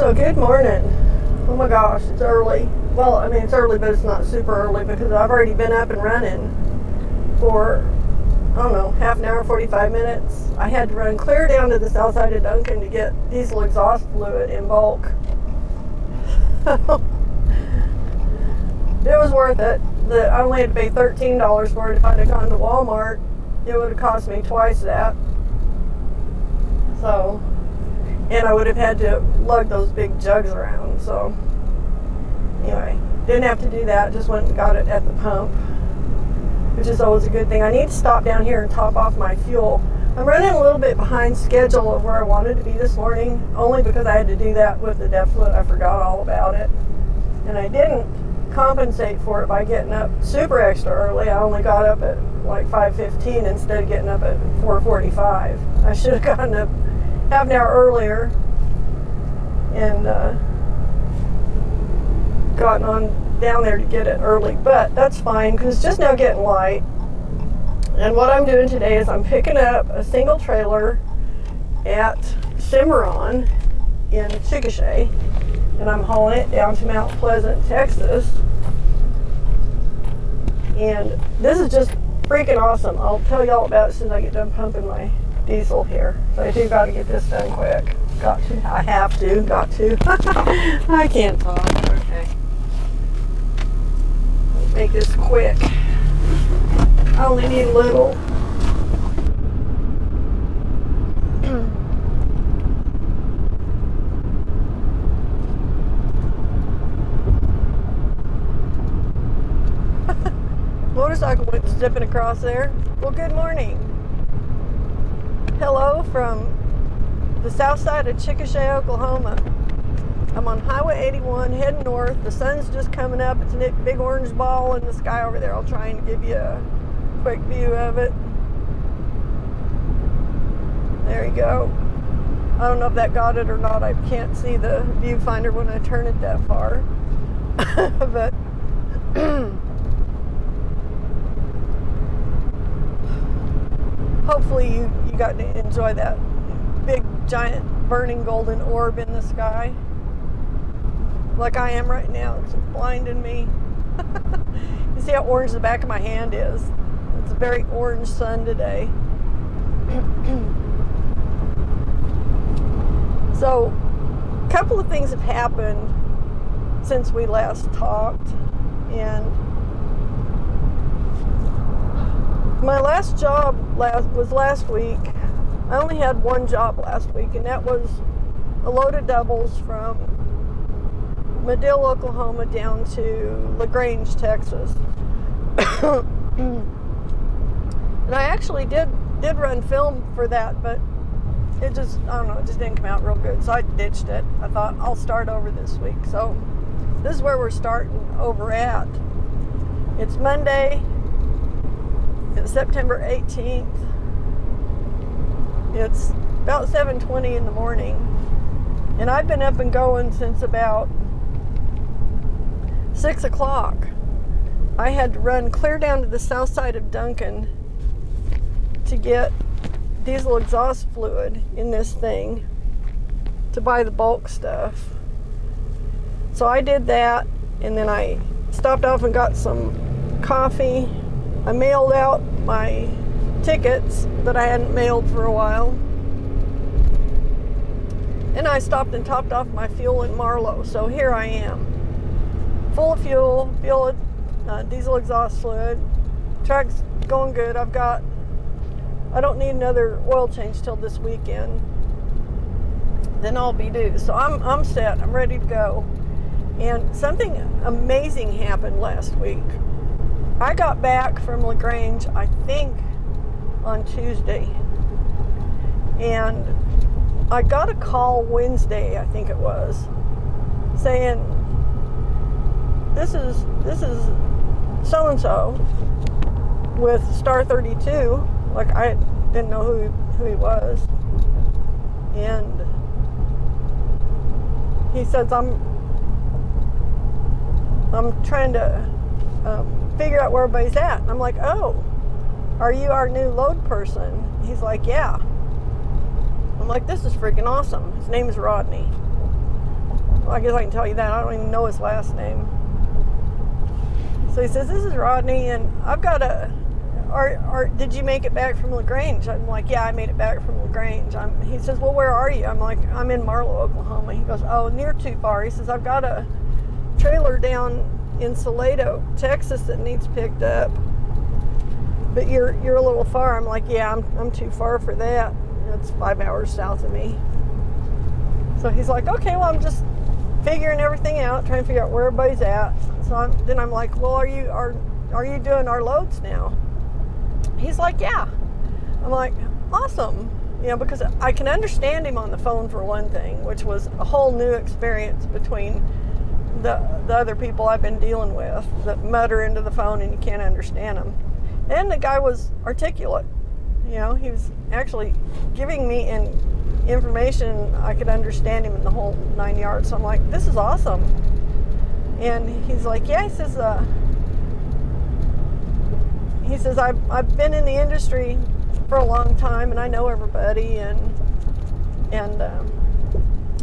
So good morning. Oh my gosh, it's early. Well, I mean, it's early, but it's not super early because I've already been up and running for, I don't know, half an hour, 45 minutes. I had to run clear down to the south side of Duncan to get diesel exhaust fluid in bulk. It was worth it. I only had to pay $13 for it. If I'd have gone to Walmart, it would have cost me twice that. So, and I would have had to lug those big jugs around. So, anyway, didn't have to do that. Just went and got it at the pump, which is always a good thing. I need to stop down here and top off my fuel. I'm running a little bit behind schedule of where I wanted to be this morning, only because I had to do that with the depth fluid. I forgot all about it. And I didn't compensate for it by getting up super extra early. I only got up at like 5:15 instead of getting up at 4:45. I should have gotten up half an hour earlier and gotten on down there to get it early, but that's fine because it's just now getting light. And what I'm doing today is I'm picking up a single trailer at Cimarron in Chickasha, and I'm hauling it down to Mount Pleasant, Texas. And this is just freaking awesome. I'll tell y'all about it as soon as I get done pumping my diesel here. So I do got to get this done quick. Got to. I have to. Got to. I can't talk. Okay. Let's make this quick. I only need a little. Motorcycle went zipping across there. Well, good morning. Hello from the south side of Chickasha, Oklahoma. I'm on Highway 81 heading north. The sun's just coming up. It's a big orange ball in the sky over there. I'll try and give you a quick view of it. There you go. I don't know if that got it or not. I can't see the viewfinder when I turn it that far. But hopefully you got to enjoy that big, giant, burning golden orb in the sky. Like I am right now. It's blinding me. You see how orange the back of my hand is? It's a very orange sun today. So, a couple of things have happened since we last talked. And my last job was last week. I only had one job last week, and that was a load of doubles from Medill, Oklahoma down to LaGrange, Texas. And I actually did run film for that, but it just, I don't know, it just didn't come out real good, so I ditched it. I thought I'll start over this week. So this is where we're starting over at. It's Monday. It's September 18th. It's about 7:20 in the morning. And I've been up and going since about 6 o'clock. I had to run clear down to the south side of Duncan to get diesel exhaust fluid in this thing to buy the bulk stuff. So I did that, and then I stopped off and got some coffee. I mailed out my tickets that I hadn't mailed for a while. And I stopped and topped off my fuel in Marlow. So here I am. Full of fuel, diesel exhaust fluid. Truck's going good. I don't need another oil change till this weekend. Then I'll be due. So I'm set. I'm ready to go. And something amazing happened last week. I got back from LaGrange, I think, on Tuesday. And I got a call Wednesday, I think it was, saying, this is so-and-so with Star 32. Like, I didn't know who he was. And he says, I'm trying to figure out where everybody's at. And I'm like, oh, are you our new load person? He's like, yeah. I'm like, this is freaking awesome. His name is Rodney. Well, I guess I can tell you that. I don't even know his last name. So he says, this is Rodney, and I've got did you make it back from LaGrange? I'm like, yeah, I made it back from LaGrange. He says, well, where are you? I'm like, I'm in Marlow, Oklahoma. He goes, oh, near too far. He says, I've got a trailer down in Salado, Texas that needs picked up. But you're a little far. I'm like, yeah, I'm too far for that. It's 5 hours south of me. So he's like, okay, well, I'm just figuring everything out, trying to figure out where everybody's at. So I'm like, well, are you doing our loads now? He's like, yeah. I'm like, awesome. Because I can understand him on the phone for one thing, which was a whole new experience between the other people I've been dealing with that mutter into the phone and you can't understand them. And the guy was articulate. He was actually giving me information. I could understand him in the whole 9 yards. So I'm like, this is awesome. And he's like, yeah, he says, I've been in the industry for a long time and I know everybody, and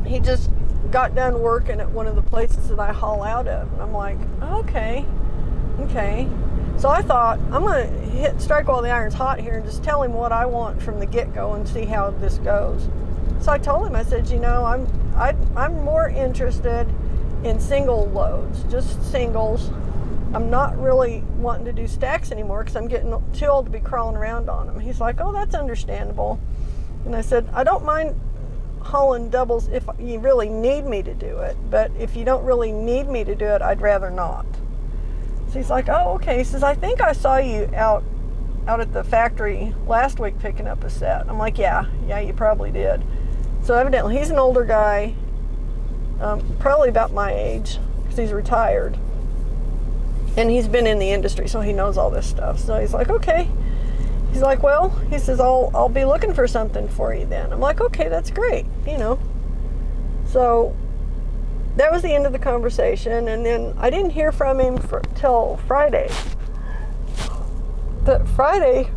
he just got done working at one of the places that I haul out of. And I'm like, okay. So I thought, I'm going to strike while the iron's hot here and just tell him what I want from the get-go and see how this goes. So I told him, I said, I'm more interested in single loads, just singles. I'm not really wanting to do stacks anymore because I'm getting too old to be crawling around on them. He's like, oh, that's understandable. And I said, I don't mind hauling doubles if you really need me to do it, but if you don't really need me to do it, I'd rather not. So he's like, oh, okay. He says, I think I saw you out at the factory last week picking up a set. I'm like, yeah, you probably did. So evidently he's an older guy, probably about my age because he's retired. And he's been in the industry, so he knows all this stuff. So he's like, okay. He's like, well, he says, I'll be looking for something for you then. I'm like, okay, that's great, So that was the end of the conversation, and then I didn't hear from him till Friday. But Friday,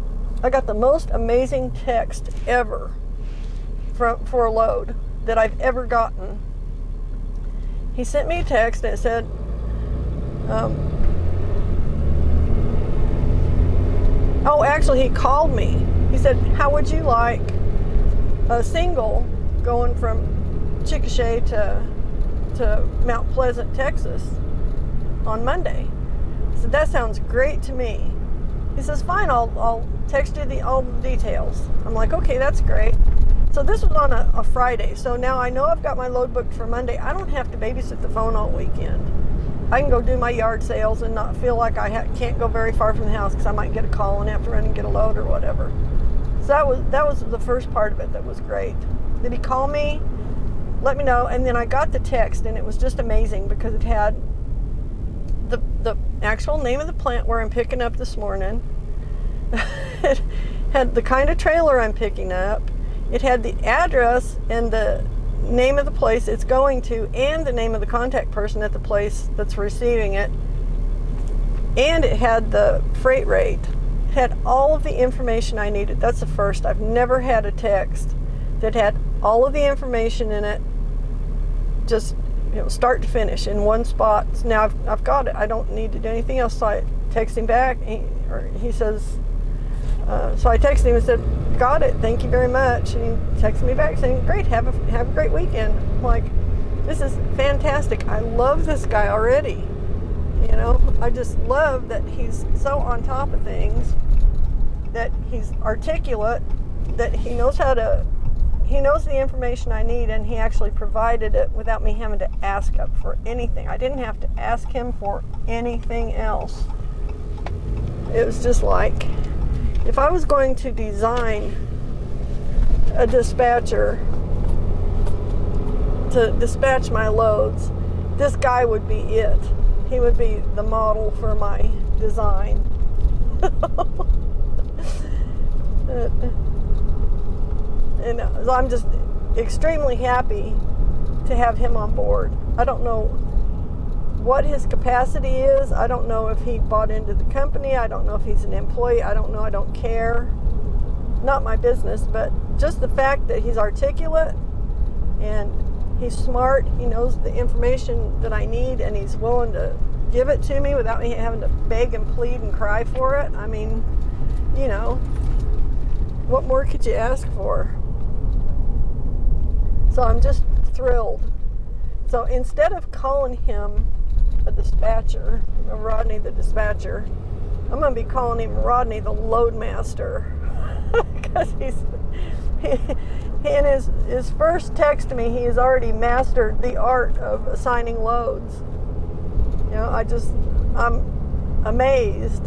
I got the most amazing text ever for a load that I've ever gotten. He sent me a text and it said, actually he called me. He said, how would you like a single going from Chickasha to Mount Pleasant, Texas on Monday? I said, that sounds great to me. He says, fine, I'll text you all the details. I'm like, okay, that's great. So this was on a Friday. So now I know I've got my load booked for Monday. I don't have to babysit the phone all weekend. I can go do my yard sales and not feel like I can't go very far from the house because I might get a call and have to run and get a load or whatever. So that was the first part of it that was great. Did he call me, let me know, and then I got the text, and it was just amazing because it had the actual name of the plant where I'm picking up this morning. It had the kind of trailer I'm picking up. It had the address and the name of the place it's going to and the name of the contact person at the place that's receiving it. And it had the freight rate. It had all of the information I needed. That's the first. I've never had a text that had all of the information in it, just start to finish in one spot. So now I've got it. I don't need to do anything else. So I text him back. He says, so I texted him and said, got it, thank you very much. And he texted me back saying, great, have a great weekend. I'm like, this is fantastic. I love this guy already. I just love that he's so on top of things, that he's articulate, that he knows the information I need, and he actually provided it without me having to ask up for anything. I didn't have to ask him for anything else. It was just like, if I was going to design a dispatcher to dispatch my loads, this guy would be it. He would be the model for my design. And I'm just extremely happy to have him on board. I don't know what his capacity is. I don't know if he bought into the company. I don't know if he's an employee. I don't know. I don't care. Not my business, but just the fact that he's articulate and he's smart. He knows the information that I need, and he's willing to give it to me without me having to beg and plead and cry for it. I mean, you know, what more could you ask for? So I'm just thrilled. So instead of calling him a dispatcher, Rodney the dispatcher, I'm going to be calling him Rodney the loadmaster. Because he in his first text to me, he has already mastered the art of assigning loads. You know, I'm amazed.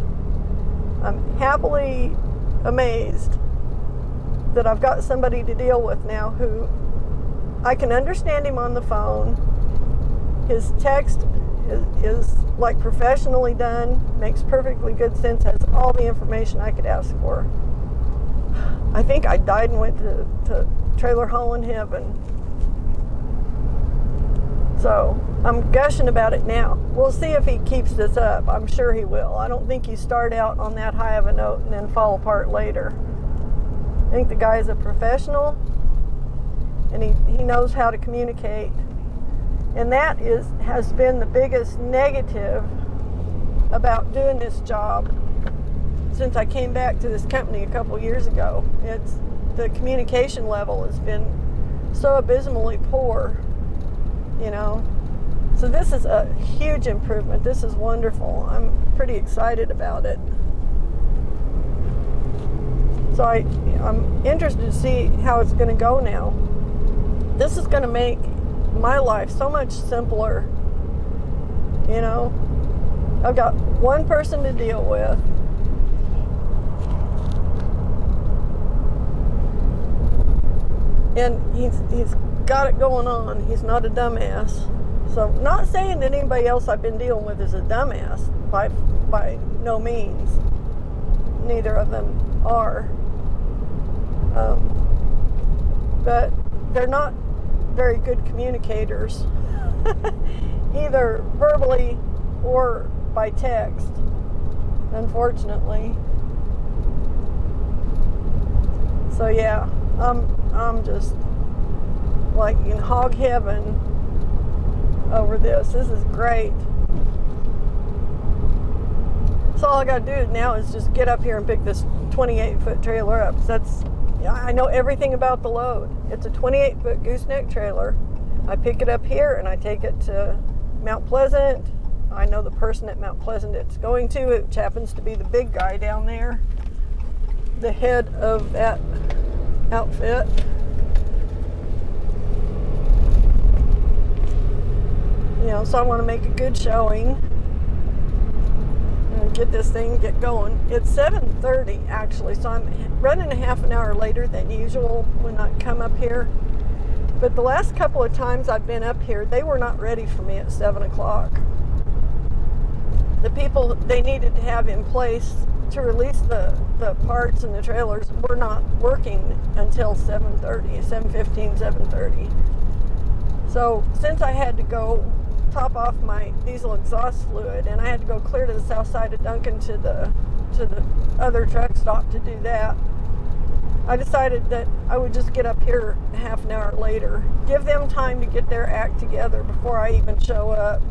I'm happily amazed that I've got somebody to deal with now who I can understand him on the phone. His text is like professionally done, makes perfectly good sense, has all the information I could ask for. I think I died and went to trailer hauling heaven. So I'm gushing about it now. We'll see if he keeps this up. I'm sure he will. I don't think you start out on that high of a note and then fall apart later. I think the guy is a professional, and he knows how to communicate. And that has been the biggest negative about doing this job since I came back to this company a couple years ago. It's the communication level has been so abysmally poor, you know. So this is a huge improvement. This is wonderful. I'm pretty excited about it. So I'm interested to see how it's going to go now. This is going to make my life so much simpler. You know, I've got one person to deal with. And he's got it going on. He's not a dumbass. So not saying that anybody else I've been dealing with is a dumbass. By no means. Neither of them are. But they're not very good communicators. Either verbally or by text, unfortunately. So yeah, I'm just like in hog heaven over this. This is great. So all I gotta do now is just get up here and pick this 28-foot trailer up. I know everything about the load. It's a 28-foot gooseneck trailer. I pick it up here and I take it to Mount Pleasant. I know the person at Mount Pleasant it's going to, which happens to be the big guy down there, the head of that outfit. You know, so I want to make a good showing and get this thing get going. It's 7:30 actually, so I'm running a half an hour later than usual when I come up here. But the last couple of times I've been up here, they were not ready for me at 7 o'clock. The people they needed to have in place to release the parts and the trailers were not working until 7:30, 7:15, 7:30. So since I had to go top off my diesel exhaust fluid and I had to go clear to the south side of Duncan to the other truck stop to do that, I decided that I would just get up here a half an hour later, give them time to get their act together before I even show up.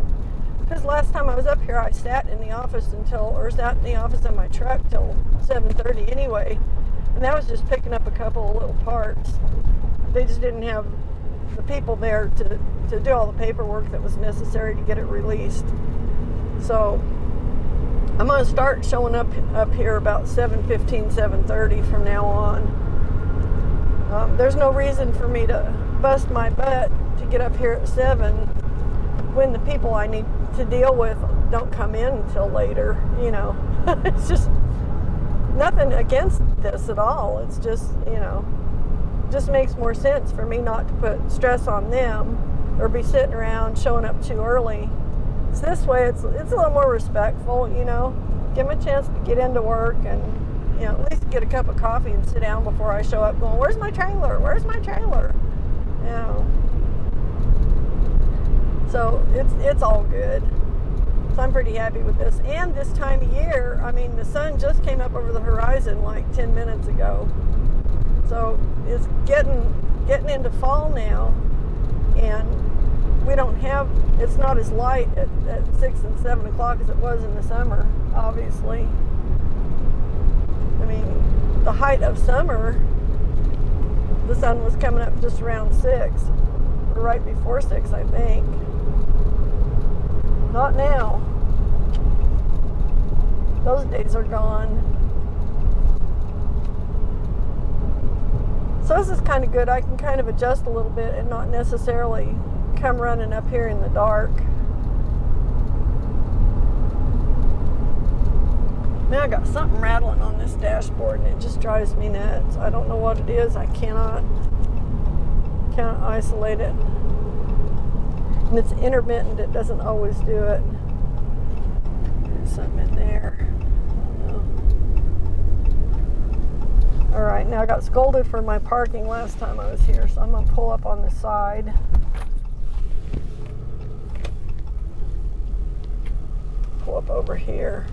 Because last time I was up here, I sat in the office sat in the office in my truck till 7:30 anyway, and that was just picking up a couple of little parts. They just didn't have the people there to do all the paperwork that was necessary to get it released. So I'm going to start showing up here about 7:15, 7:30 from now on. There's no reason for me to bust my butt to get up here at 7 when the people I need to deal with don't come in until later, you know. It's just nothing against this at all. It's just, you know, just makes more sense for me not to put stress on them or be sitting around showing up too early. So this way it's a little more respectful, you know. Give them a chance to get into work and, you know, at least get a cup of coffee and sit down before I show up going, where's my trailer? Where's my trailer? You know. So it's all good. So I'm pretty happy with this. And this time of year, I mean, the sun just came up over the horizon like 10 minutes ago. So it's getting into fall now. and we don't have, it's not as light at 6 and 7 o'clock as it was in the summer, obviously. I mean, the height of summer, the sun was coming up just around 6, or right before 6, I think. Not now. Those days are gone. So this is kind of good. I can kind of adjust a little bit and not necessarily come running up here in the dark. Man, I got something rattling on this dashboard and it just drives me nuts. I don't know what it is. I cannot isolate it. And it's intermittent. It doesn't always do it. There's something in there. I don't know. All right, now I got scolded for my parking last time I was here, so I'm gonna pull up on the side. Pull up over here.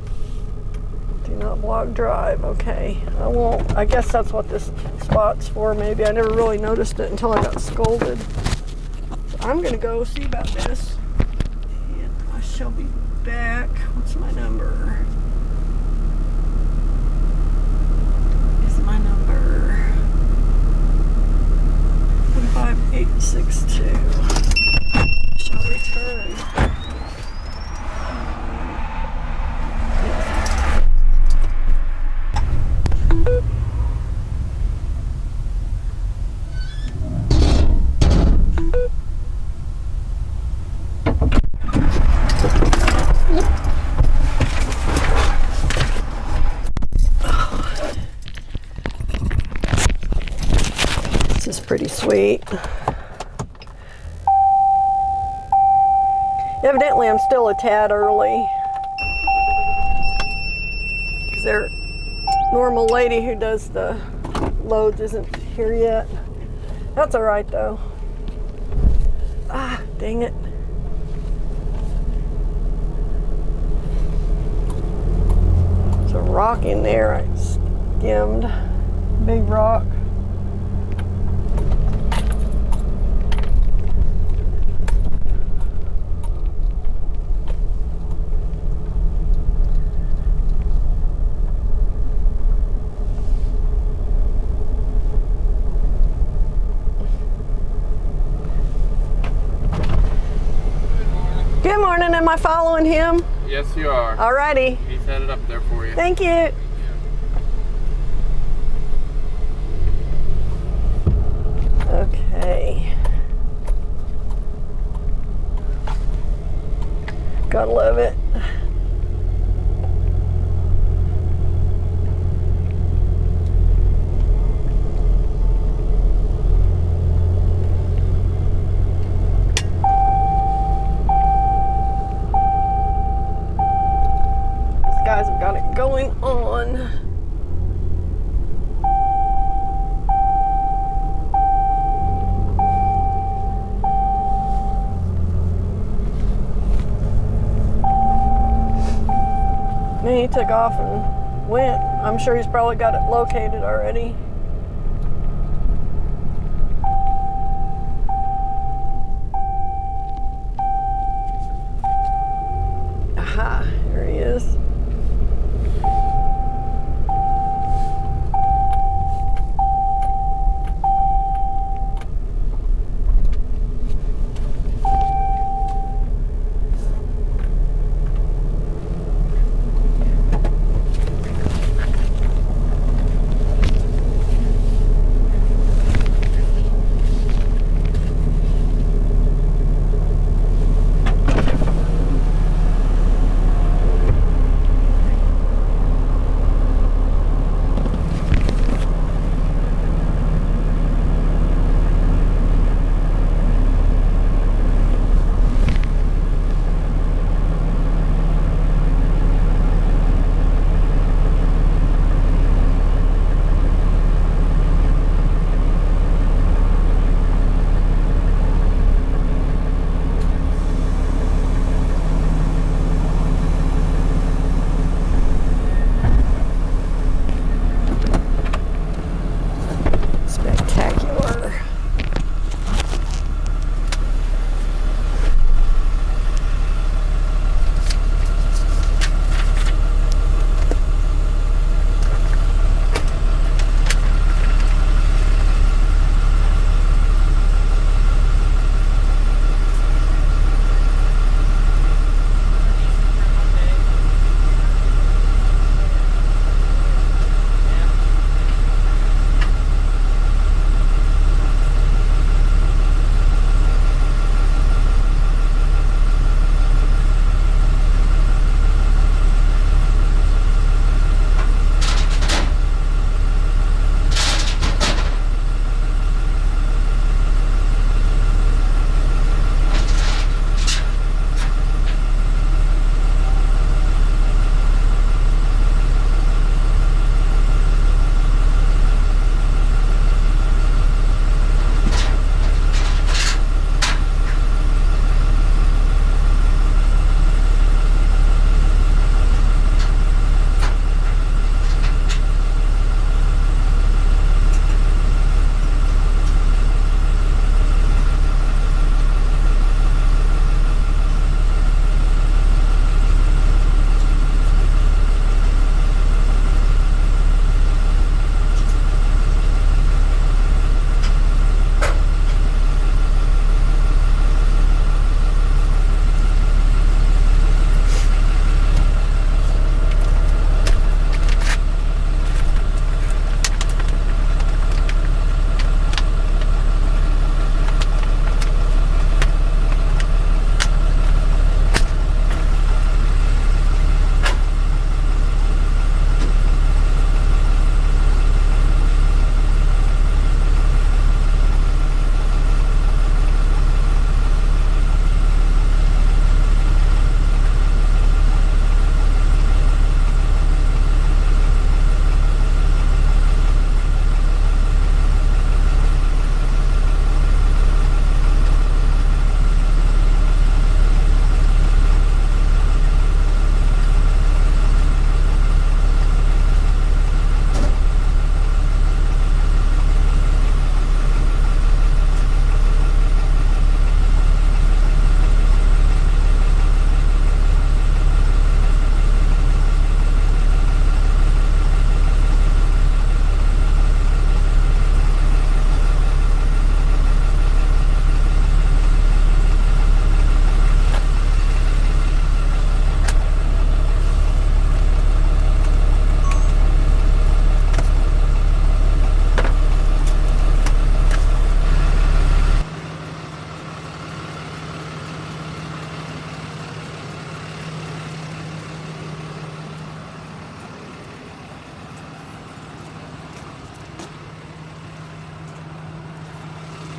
Do not block drive. Okay, I won't. I guess that's what this spot's for. Maybe I never really noticed it until I got scolded. So I'm gonna go see about this, and I shall be back. What's my number? Is my number 15862? Shall return. This is pretty sweet. Evidently, I'm still a tad early because their normal lady who does the loads isn't here yet. That's all right though. Ah, dang it. There's a rock in there I skimmed. Big rock. Good morning. Am I following him? Yes, you are. Alrighty. He's headed up there for you. Thank you. Okay. Gotta love it. Guys have got it going on. Man, he took off and went. I'm sure he's probably got it located already. Aha, here he is.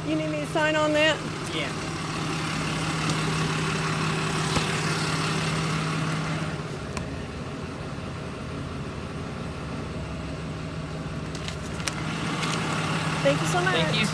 You need me to sign on that? Yeah. Thank you so much. Thank you.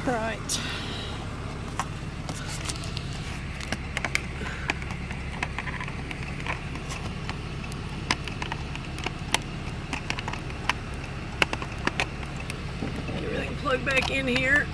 Right. Get everything plugged back in here.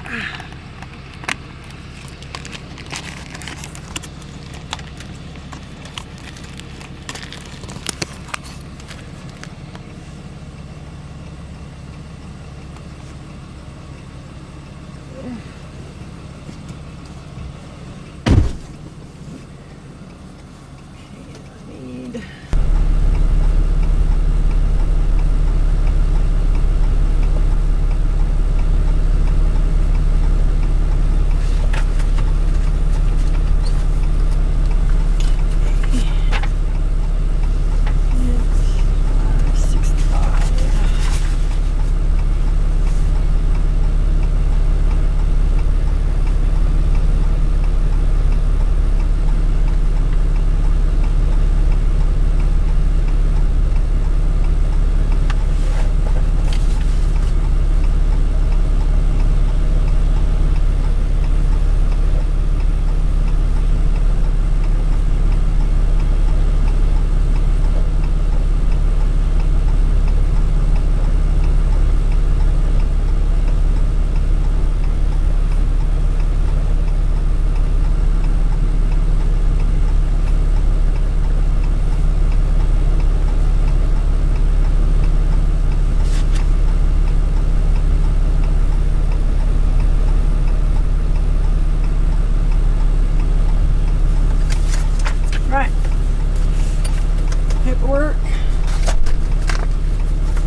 Paperwork.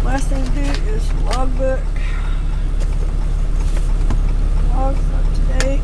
Last thing to do is logbook. Logs up to date.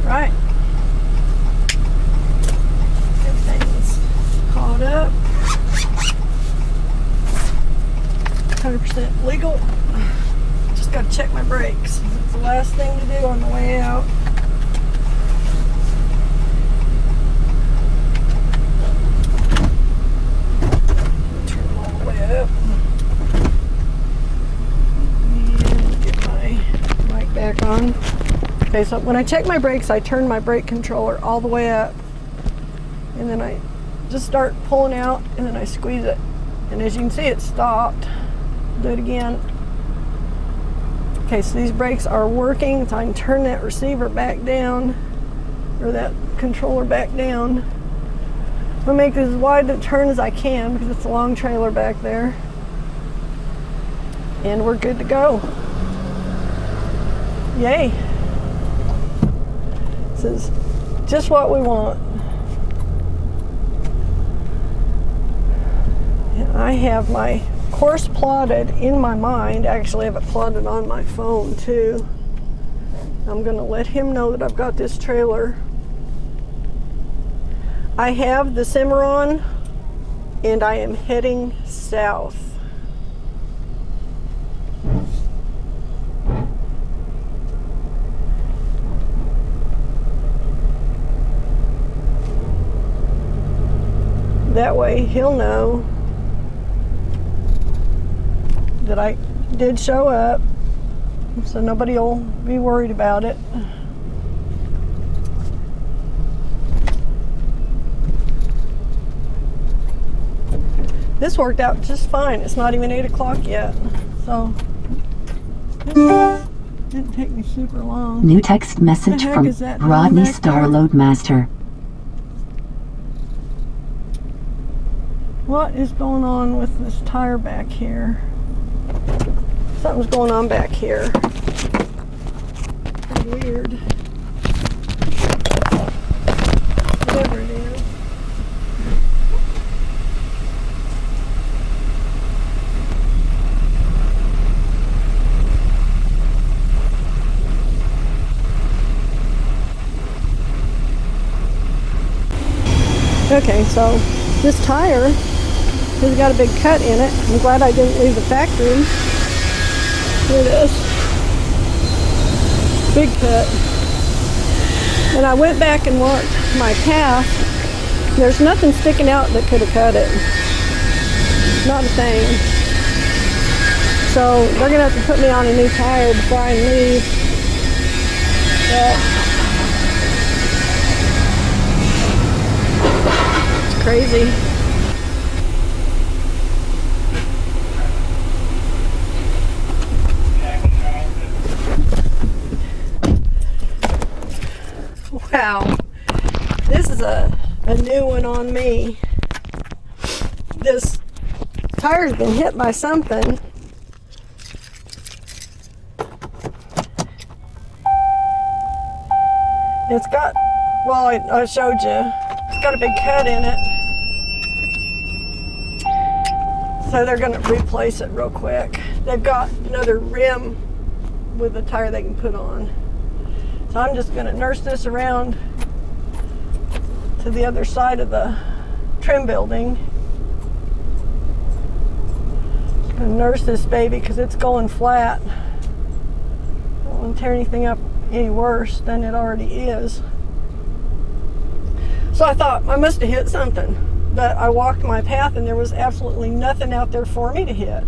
Right. Everything's caught up. 100% legal. Just got to check my brakes. It's the last thing to do on the way out. Turn it all the way up. And get my mic back on. Okay, so when I check my brakes, I turn my brake controller all the way up, and then I just start pulling out, and then I squeeze it. And as you can see, it stopped. Do it again. Okay, so these brakes are working, so I can turn that receiver back down, or that controller back down. I'm gonna make as wide a turn as I can because it's a long trailer back there. And we're good to go. Yay. This is just what we want. And I have my course plotted in my mind. Actually, I have it plotted on my phone too. I'm gonna let him know that I've got this trailer. I have the Cimarron and I am heading south. That way he'll know that I did show up, so nobody will be worried about it. This worked out just fine. It's not even 8 o'clock yet, so it didn't take me super long. New text message from Rodney Starload Master. What is going on with this tire back here? Something's going on back here. Pretty weird. Whatever it is. Okay, so this tire has got a big cut in it. I'm glad I didn't leave the factory. Here it is. Big cut. And I went back and walked my path. There's nothing sticking out that could have cut it. Not a thing. So they're gonna have to put me on a new tire before I leave. But it's crazy. Wow, this is a new one on me. This tire's been hit by something. It's got, well, I showed you, it's got a big cut in it. So they're gonna replace it real quick. They've got another rim with a tire they can put on. So I'm just gonna nurse this around to the other side of the trim building. Just gonna nurse this baby because it's going flat. I don't want to tear anything up any worse than it already is. So I thought I must have hit something, but I walked my path and there was absolutely nothing out there for me to hit.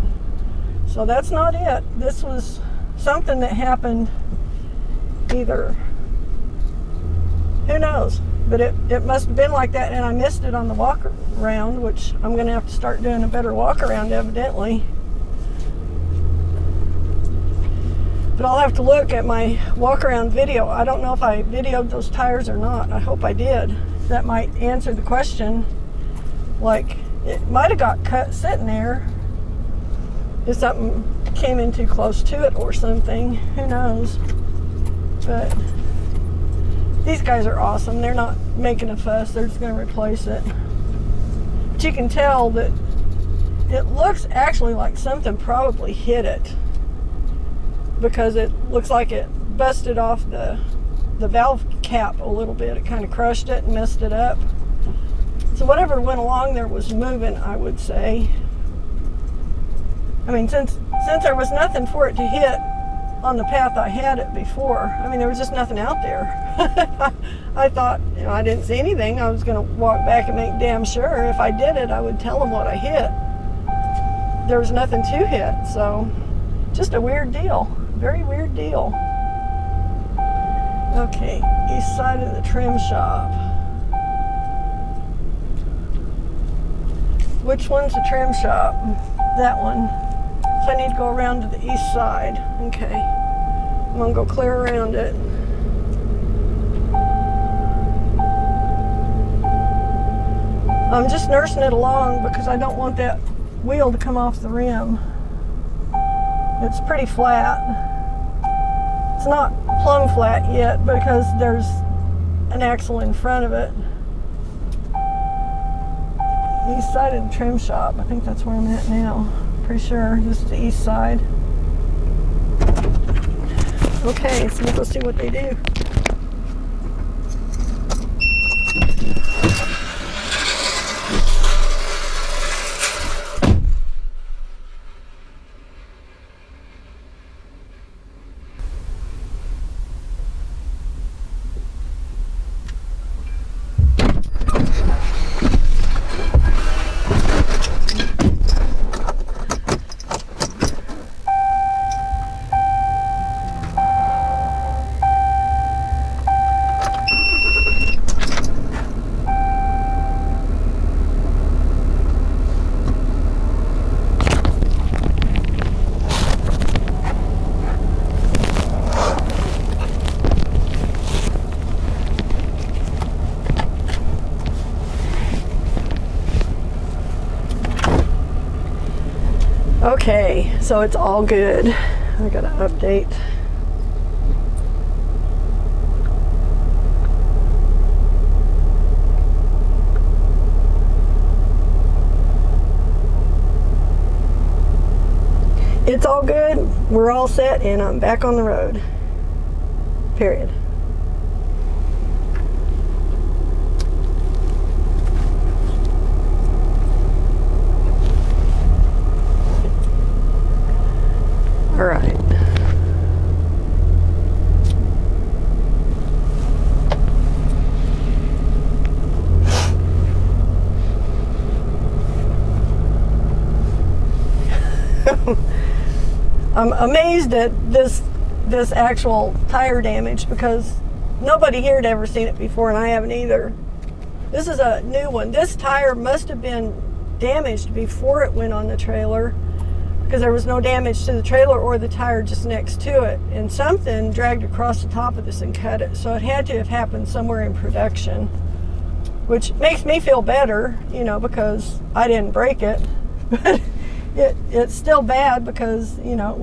So that's not it. This was something that happened either, who knows, but it must have been like that and I missed it on the walk around, which I'm gonna have to start doing a better walk around evidently. But I'll have to look at my walk around video. I don't know if I videoed those tires or not. I hope I did. That might answer the question. Like, it might have got cut sitting there if something came in too close to it or something. Who knows? But these guys are awesome. They're not making a fuss. They're just going to replace it. But you can tell that it looks actually like something probably hit it, because it looks like it busted off the valve cap a little bit. It kind of crushed it and messed it up. So whatever went along there was moving, I would say. I mean, since there was nothing for it to hit on the path I had it before, I mean, there was just nothing out there. I thought, you know, I didn't see anything. I was going to walk back and make damn sure. If I did it, I would tell them what I hit. There was nothing to hit, so just a weird deal. Very weird deal. Okay, east side of the trim shop. Which one's the trim shop? That one. So I need to go around to the east side. Okay. I'm gonna go clear around it. I'm just nursing it along because I don't want that wheel to come off the rim. It's pretty flat. It's not plumb flat yet because there's an axle in front of it. East side of the trim shop. I think that's where I'm at now. Pretty sure this is the east side. Okay, so we'll go see what they do. Okay, so it's all good. I gotta update. It's all good. We're all set and I'm back on the road. Period. All right. I'm amazed at this actual tire damage because nobody here had ever seen it before and I haven't either. This is a new one. This tire must have been damaged before it went on the trailer, because there was no damage to the trailer or the tire just next to it, and something dragged across the top of this and cut it, so it had to have happened somewhere in production, which makes me feel better, you know, because I didn't break it. But it's still bad because, you know,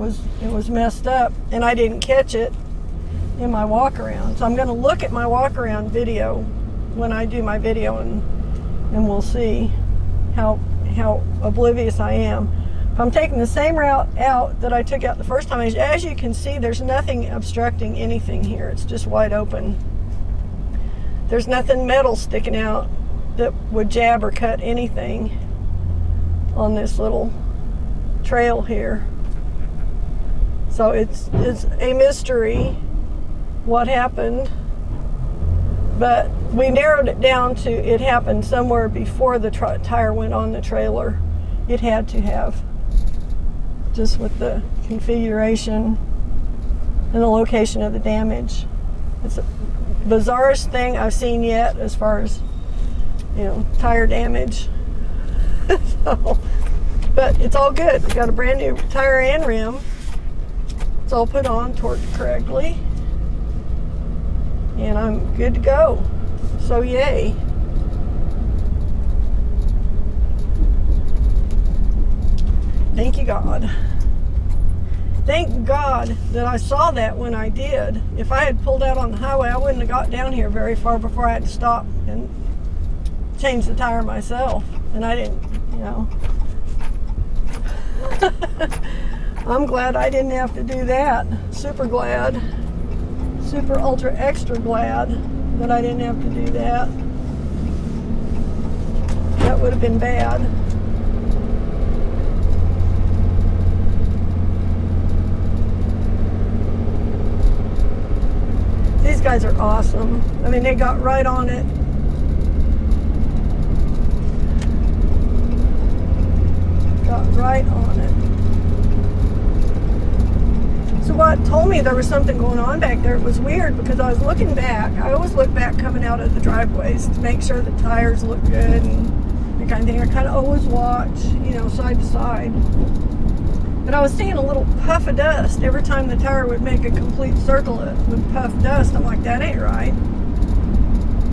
it was messed up and I didn't catch it in my walk around. So I'm going to look at my walk around video when I do my video, and we'll see how oblivious I am. I'm taking the same route out that I took out the first time. As you can see, there's nothing obstructing anything here. It's just wide open. There's nothing metal sticking out that would jab or cut anything on this little trail here. So it's a mystery what happened, but we narrowed it down to it happened somewhere before the tire went on the trailer. It had to have, just with the configuration and the location of the damage. It's the bizarrest thing I've seen yet as far as, you know, tire damage. So, but it's all good. We got a brand new tire and rim. It's all put on, torqued correctly, and I'm good to go. So yay. Thank you, God. Thank God that I saw that when I did. If I had pulled out on the highway, I wouldn't have got down here very far before I had to stop and change the tire myself. And I didn't, you know. I'm glad I didn't have to do that. Super glad. Super ultra extra glad that I didn't have to do that. That would have been bad. These guys are awesome. I mean, they got right on it. Got right on it. So what told me there was something going on back there, it was weird because I was looking back. I always look back coming out of the driveways to make sure the tires look good and that kind of thing. I kind of always watch, you know, side to side. But I was seeing a little puff of dust. Every time the tire would make a complete circle, it would puff dust. I'm like, that ain't right.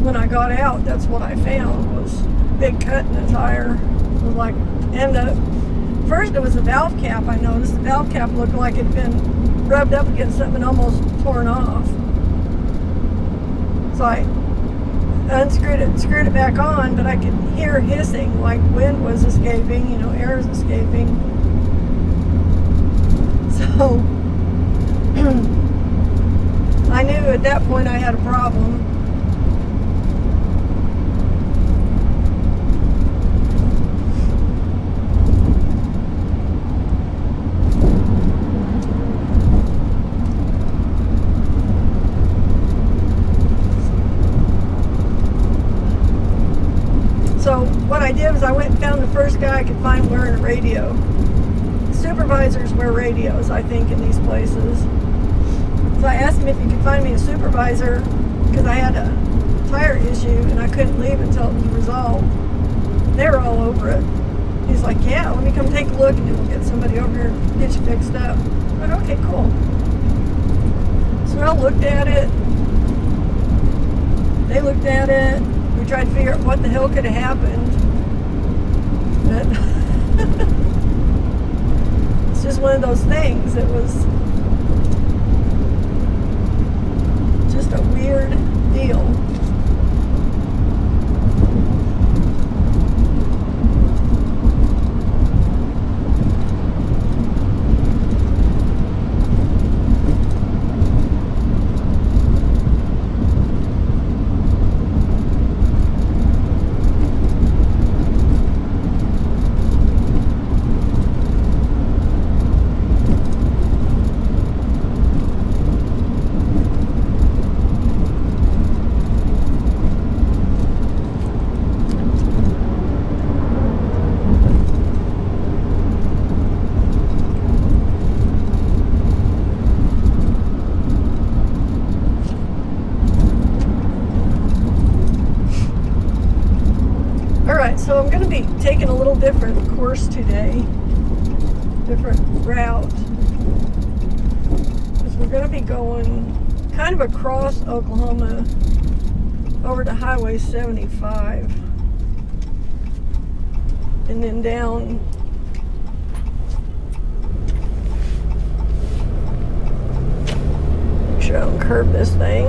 When I got out, that's what I found was a big cut in the tire. It was like, and first it was the valve cap. I noticed the valve cap looked like it had been rubbed up against something and almost torn off. So I unscrewed it, screwed it back on, but I could hear hissing like wind was escaping, you know, air is escaping. So I knew at that point I had a problem. So what I did was I went and found the first guy I could find wearing a radio. Supervisors wear radios, I think, in these places. So I asked him if he could find me a supervisor because I had a tire issue and I couldn't leave until it was resolved. They were all over it. He's like, yeah, let me come take a look and then we'll get somebody over here and get you fixed up. I went, okay, cool. So I looked at it. They looked at it. We tried to figure out what the hell could have happened. But it's just one of those things. It was just a weird deal. So I'm going to be taking a little different course today, different route, because we're going to be going kind of across Oklahoma over to Highway 75 and then down make sure I don't curb this thing,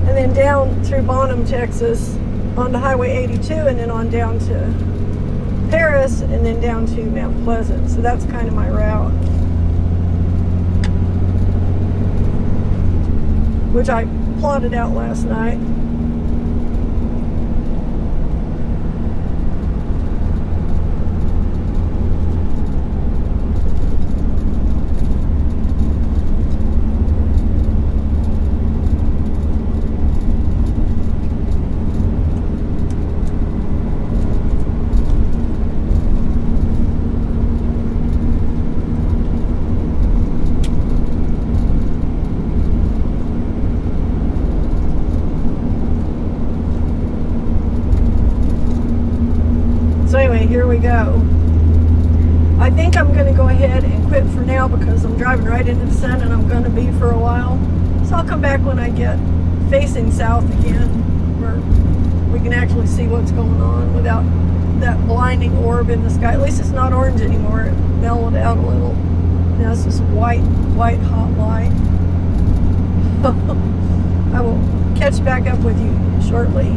and then down through Bonham, Texas, onto Highway 82 and then on down to Paris and then down to Mount Pleasant. So that's kind of my route, which I plotted out last night. So anyway, here we go. I think I'm going to go ahead and quit for now because I'm driving right into the sun and I'm going to be for a while. So I'll come back when I get facing south again, where we can actually see what's going on without that blinding orb in the sky. At least it's not orange anymore. It mellowed out a little. Now it's just white hot light. I will catch back up with you shortly.